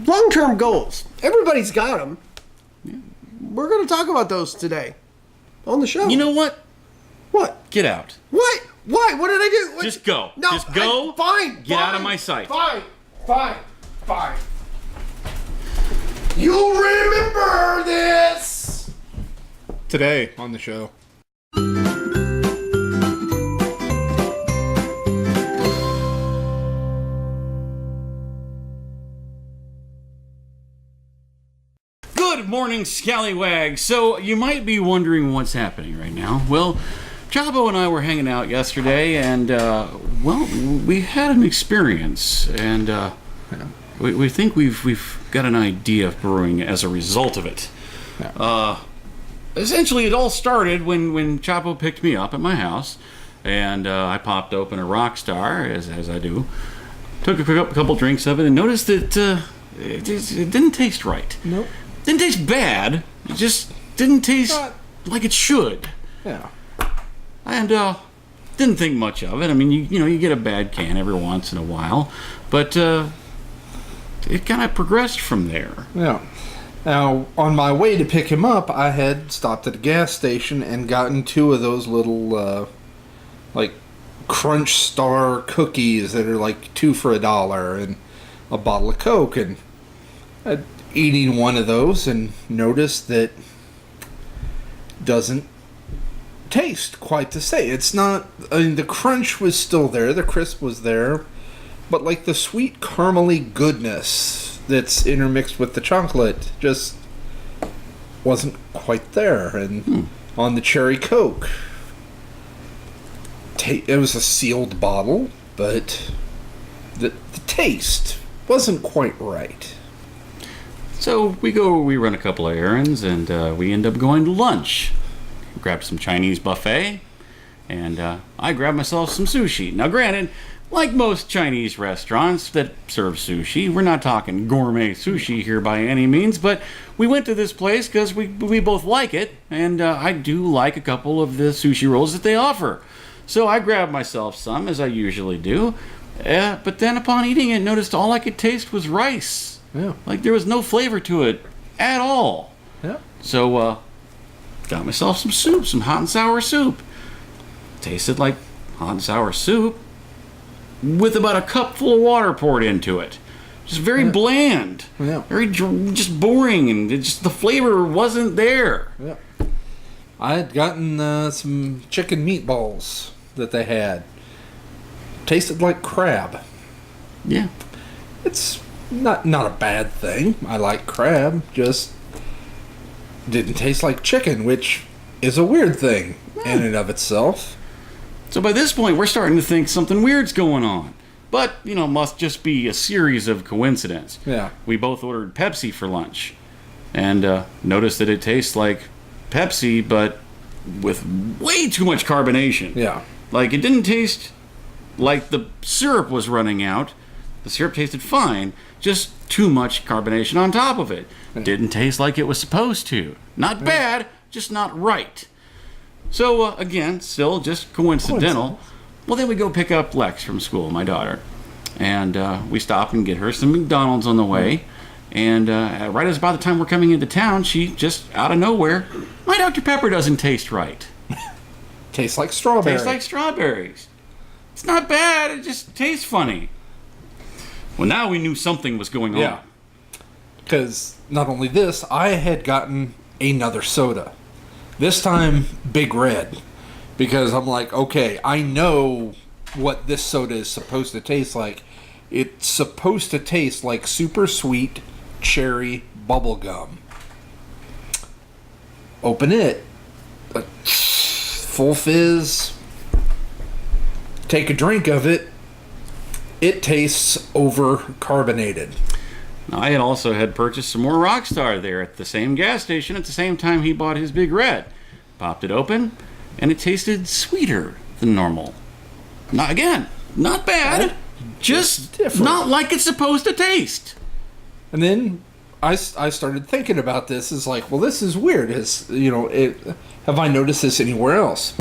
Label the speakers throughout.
Speaker 1: long-term goals. Everybody's got them. Yeah. We're going to talk about those today on the show.
Speaker 2: You know what?
Speaker 1: What?
Speaker 2: Get out.
Speaker 1: What? Why? What did I do? What?
Speaker 2: Just go.
Speaker 1: No,
Speaker 2: just go.
Speaker 1: Fine.
Speaker 2: Get out of my sight.
Speaker 1: Fine. You'll remember this.
Speaker 3: Today on the show.
Speaker 2: Good morning, scallywags. So you might be wondering what's happening right now. Well, Chapo and I were hanging out yesterday, and we had an experience, and we think we've got an idea of brewing as a result of it.
Speaker 3: Yeah.
Speaker 2: Essentially, it all started when Chapo picked me up at my house, and I popped open a Rockstar, as I do. Took a couple drinks of it, and noticed that it didn't taste right.
Speaker 3: Nope.
Speaker 2: Didn't taste bad. It just didn't taste like it should.
Speaker 3: Yeah.
Speaker 2: And didn't think much of it. I mean, you get a bad can every once in a while, but it kind of progressed from there.
Speaker 3: Yeah. Now, on my way to pick him up, I had stopped at a gas station and gotten 2 of those little, like, Crunch Star cookies that are like 2 for $1 and a bottle of Coke. And I'd eating one of those and noticed that doesn't taste quite the same. It's not, I mean, the crunch was still there, the crisp was there, but like the sweet caramely goodness that's intermixed with the chocolate just wasn't quite there. And on the cherry Coke, it was a sealed bottle, but the taste wasn't quite right.
Speaker 2: So we run a couple of errands, and we end up going to lunch. Grabbed some Chinese buffet, and I grabbed myself some sushi. Now granted, like most Chinese restaurants that serve sushi, we're not talking gourmet sushi here by any means, but we went to this place because we both like it, and I do like a couple of the sushi rolls that they offer. So I grabbed myself some, as I usually do, but then upon eating it, noticed all I could taste was rice.
Speaker 3: Yeah.
Speaker 2: Like there was no flavor to it at all.
Speaker 3: Yeah.
Speaker 2: So, got myself some soup, some hot and sour soup. Tasted like hot and sour soup with about a cup full of water poured into it. Just very bland.
Speaker 3: Yeah.
Speaker 2: Very just boring, and the flavor wasn't there.
Speaker 3: Yeah. I had gotten some chicken meatballs that they had. Tasted like crab.
Speaker 2: Yeah.
Speaker 3: It's not a bad thing. I like crab, just didn't taste like chicken, which is a weird thing in and of itself.
Speaker 2: So by this point, we're starting to think something weird's going on. But, must just be a series of coincidences.
Speaker 3: Yeah.
Speaker 2: We both ordered Pepsi for lunch, and noticed that it tastes like Pepsi, but with way too much carbonation.
Speaker 3: Yeah.
Speaker 2: Like, it didn't taste like the syrup was running out. The syrup tasted fine, just too much carbonation on top of it. Didn't taste like it was supposed to. Not bad, just not right. So, again, still just coincidental. Well, then we go pick up Lex from school, my daughter. And we stop and get her some McDonald's on the way. And right as by the time we're coming into town, she just, out of nowhere, my Dr. Pepper doesn't taste right.
Speaker 3: Tastes like strawberry.
Speaker 2: Tastes like strawberries. It's not bad, it just tastes funny. Well, now we knew something was going on.
Speaker 3: Yeah. Because not only this, I had gotten another soda. This time, Big Red. Because I'm like, okay, I know what this soda is supposed to taste like. It's supposed to taste like super sweet cherry bubble gum. Open it. Full fizz. Take a drink of it. It tastes over-carbonated.
Speaker 2: Now, I had purchased some more Rockstar there at the same gas station at the same time he bought his Big Red. Popped it open, and it tasted sweeter than normal. Not bad. Just
Speaker 3: different.
Speaker 2: Not like it's supposed to taste.
Speaker 3: And then I started thinking about this. It's like, well, this is weird. Have I noticed this anywhere else?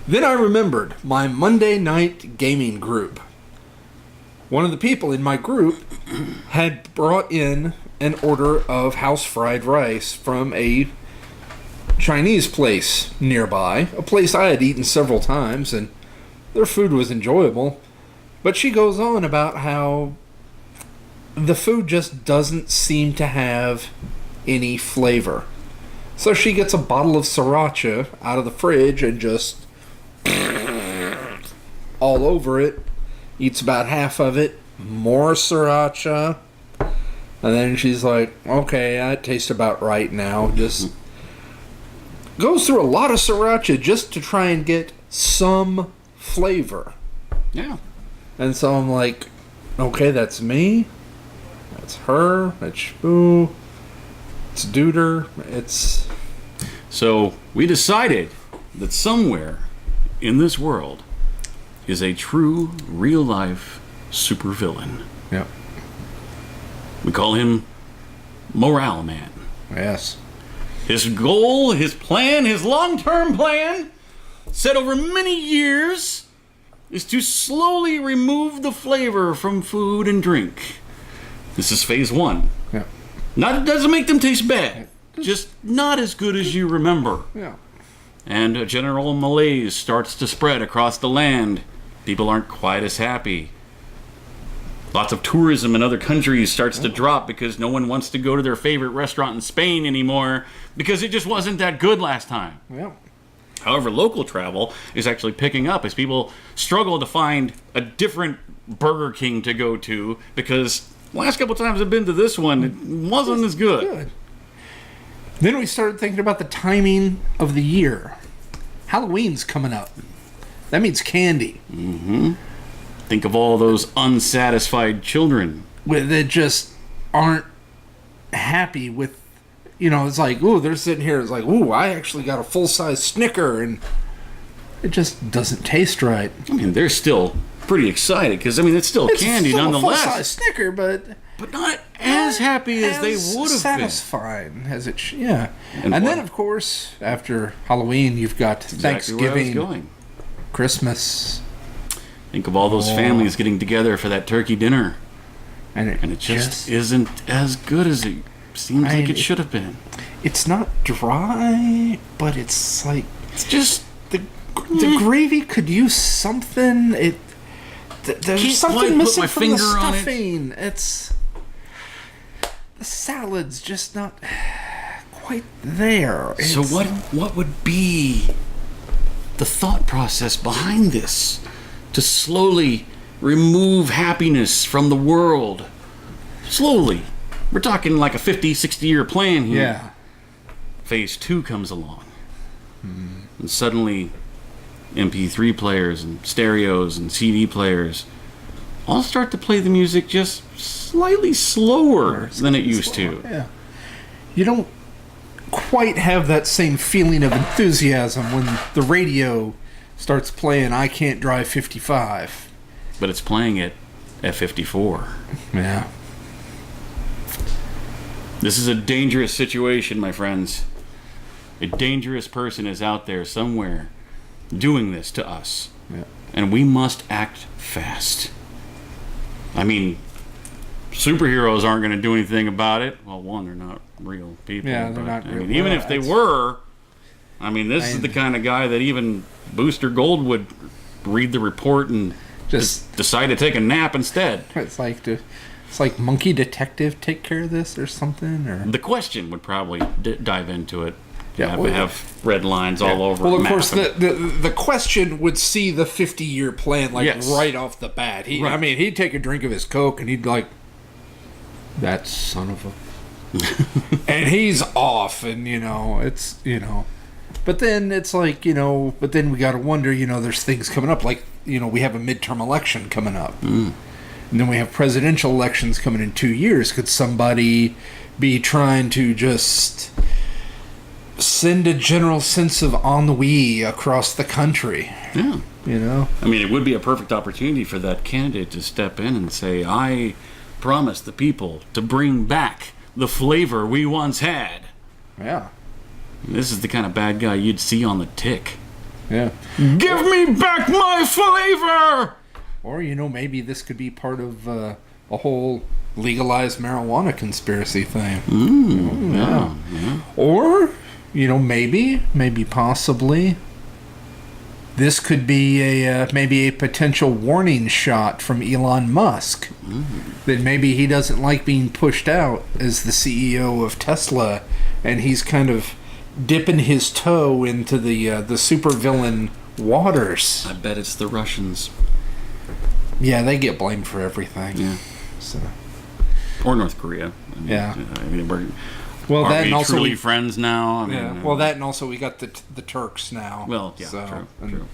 Speaker 3: Then I remembered my Monday night gaming group. one of the people in my group had brought in an order of house fried rice from a Chinese place nearby, a place I had eaten several times, and their food was enjoyable. But she goes on about how the food just doesn't seem to have any flavor. So she gets a bottle of sriracha out of the fridge and just all over it, eats about half of it, more sriracha, and then she's like, okay, that tastes about right now. Just goes through a lot of sriracha just to try and get some flavor.
Speaker 2: Yeah.
Speaker 3: And so I'm like, okay, that's me, that's her, that's Shpoo, it's Duder, it's...
Speaker 2: So we decided that somewhere in this world is a true, real-life supervillain.
Speaker 3: Yep.
Speaker 2: We call him Morale Man.
Speaker 3: Yes.
Speaker 2: His goal, his plan, his long-term plan, set over many years, is to slowly remove the flavor from food and drink. This is phase 1.
Speaker 3: Yeah.
Speaker 2: Not, it doesn't make them taste bad, just not as good as you remember.
Speaker 3: Yeah.
Speaker 2: And a general malaise starts to spread across the land. People aren't quite as happy. Lots of tourism in other countries starts to drop because no one wants to go to their favorite restaurant in Spain anymore because it just wasn't that good last time.
Speaker 3: Yeah.
Speaker 2: However, local travel is actually picking up as people struggle to find a different Burger King to go to because the last couple times I've been to this one, it wasn't as good.
Speaker 3: Then we started thinking about the timing of the year. Halloween's coming up. That means candy.
Speaker 2: Mm-hmm. Think of all those unsatisfied children.
Speaker 3: That just aren't happy with, it's like, ooh, they're sitting here, it's like, ooh, I actually got a full-size Snicker, and it just doesn't taste right.
Speaker 2: I mean, they're still pretty excited because, it's still candy
Speaker 3: still
Speaker 2: nonetheless.
Speaker 3: A full-size Snicker, but
Speaker 2: not as happy as they would have been.
Speaker 3: Satisfying as it yeah. And then, of course, after Halloween, you've got Thanksgiving,
Speaker 2: going.
Speaker 3: Christmas.
Speaker 2: Think of all those families getting together for that turkey dinner.
Speaker 3: And
Speaker 2: it just isn't as good as it seems like it should have been.
Speaker 3: It's not dry, but it's like...
Speaker 2: It's just...
Speaker 3: The gravy could use something. There's something missing from the stuffing. It's... The salad's just not quite there.
Speaker 2: So what would be the thought process behind this? To slowly remove happiness from the world. Slowly. We're talking like a 50, 60-year plan here.
Speaker 3: Yeah.
Speaker 2: Phase 2 comes along. And suddenly, MP3 players and stereos and CD players all start to play the music just slightly slower than it used to.
Speaker 3: Yeah. You don't quite have that same feeling of enthusiasm when the radio starts playing I Can't Drive 55.
Speaker 2: But it's playing it at 54.
Speaker 3: Yeah.
Speaker 2: This is a dangerous situation, my friends. A dangerous person is out there somewhere doing this to us.
Speaker 3: Yeah.
Speaker 2: And we must act fast. Superheroes aren't going to do anything about it. Well, one, they're not real people.
Speaker 3: Yeah, they're not real.
Speaker 2: Even if they were, this is the kind of guy that even Booster Gold would read the report and just decide to take a nap instead.
Speaker 3: It's like Monkey Detective take care of this or something, or
Speaker 2: the Question would probably dive into it.
Speaker 3: Yeah,
Speaker 2: have red lines all over.
Speaker 3: Well, of course, the Question would see the 50-year plan right off the bat. He'd take a drink of his Coke and he'd be like, that son of a, and he's off, and it's But then it's like, but then we got to wonder, there's things coming up. Like, we have a midterm election coming up. And then we have presidential elections coming in 2 years. Could somebody be trying to just send a general sense of ennui across the country?
Speaker 2: Yeah.
Speaker 3: It
Speaker 2: would be a perfect opportunity for that candidate to step in and say, I promise the people to bring back the flavor we once had.
Speaker 3: Yeah.
Speaker 2: This is the kind of bad guy you'd see on The Tick.
Speaker 3: Yeah.
Speaker 2: Give me back my flavor!
Speaker 3: Or, maybe this could be part of a whole legalized marijuana conspiracy thing.
Speaker 2: Yeah.
Speaker 3: Or, maybe possibly, this could be maybe a potential warning shot from Elon Musk. That maybe he doesn't like being pushed out as the CEO of Tesla, and he's kind of dipping his toe into the supervillain waters.
Speaker 2: I bet it's the Russians.
Speaker 3: Yeah, they get blamed for everything.
Speaker 2: Yeah.
Speaker 3: So.
Speaker 2: Or North Korea.
Speaker 3: Yeah.
Speaker 2: Well,
Speaker 3: that
Speaker 2: we
Speaker 3: and also
Speaker 2: truly friends now?
Speaker 3: that and also we got the Turks now.
Speaker 2: Well, yeah, true.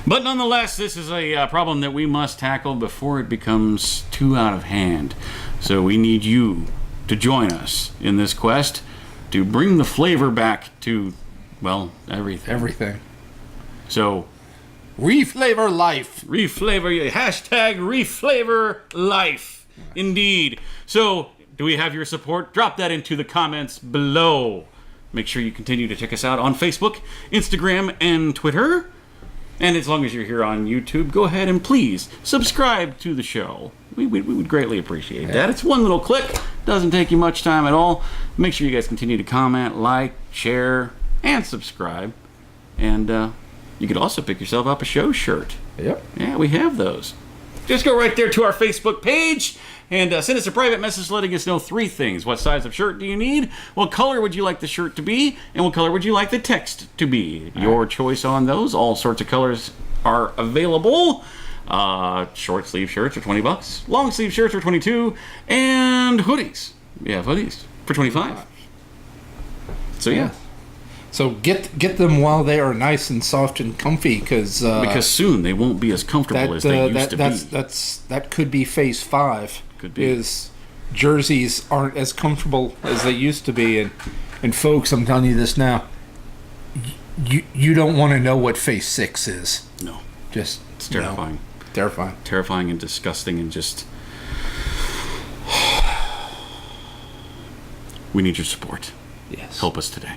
Speaker 2: But nonetheless, this is a problem that we must tackle before it becomes too out of hand. So we need you to join us in this quest to bring the flavor back to, well, everything.
Speaker 3: Everything.
Speaker 2: So,
Speaker 3: reflavor life.
Speaker 2: Reflavor, hashtag reflavor life. Indeed. So, do we have your support? Drop that into the comments below. Make sure you continue to check us out on Facebook, Instagram, and Twitter. And as long as you're here on YouTube, go ahead and please subscribe to the show. We would greatly appreciate that. It's one little click. Doesn't take you much time at all. Make sure you guys continue to comment, like, share, and subscribe. And you could also pick yourself up a show shirt.
Speaker 3: Yep.
Speaker 2: Yeah, we have those. Just go right there to our Facebook page and send us a private message letting us know 3 things. What size of shirt do you need? What color would you like the shirt to be? And what color would you like the text to be? Your choice on those. All sorts of colors are available. Short sleeve shirts are $20. Long sleeve shirts are $22. And hoodies. Yeah, hoodies for $25. So yeah.
Speaker 3: So get them while they are nice and soft and comfy, because
Speaker 2: soon they won't be as comfortable as they used to be.
Speaker 3: That could be phase 5.
Speaker 2: Could be.
Speaker 3: Is jerseys aren't as comfortable as they used to be, and folks, I'm telling you this now. You don't want to know what phase 6 is.
Speaker 2: No,
Speaker 3: it's
Speaker 2: terrifying. Terrifying and disgusting, and just. We need your support.
Speaker 3: Yes.
Speaker 2: Help us today.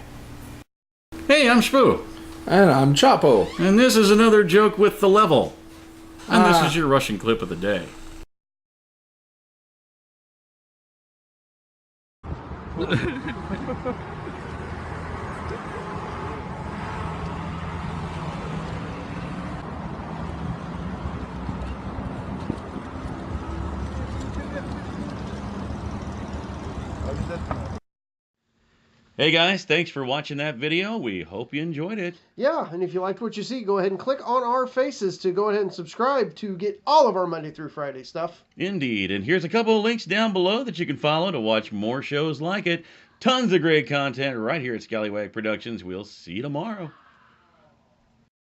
Speaker 2: Hey, I'm Shpoo.
Speaker 3: And I'm Chapo.
Speaker 2: And this is another joke with the level. And this is your Russian clip of the day. Hey guys, thanks for watching that video. We hope you enjoyed it.
Speaker 1: Yeah, and if you liked what you see, go ahead and click on our faces to go ahead and subscribe to get all of our Monday through Friday stuff.
Speaker 2: Indeed, and here's a couple of links down below that you can follow to watch more shows like it. Tons of great content right here at Scallywag Productions. We'll see you tomorrow.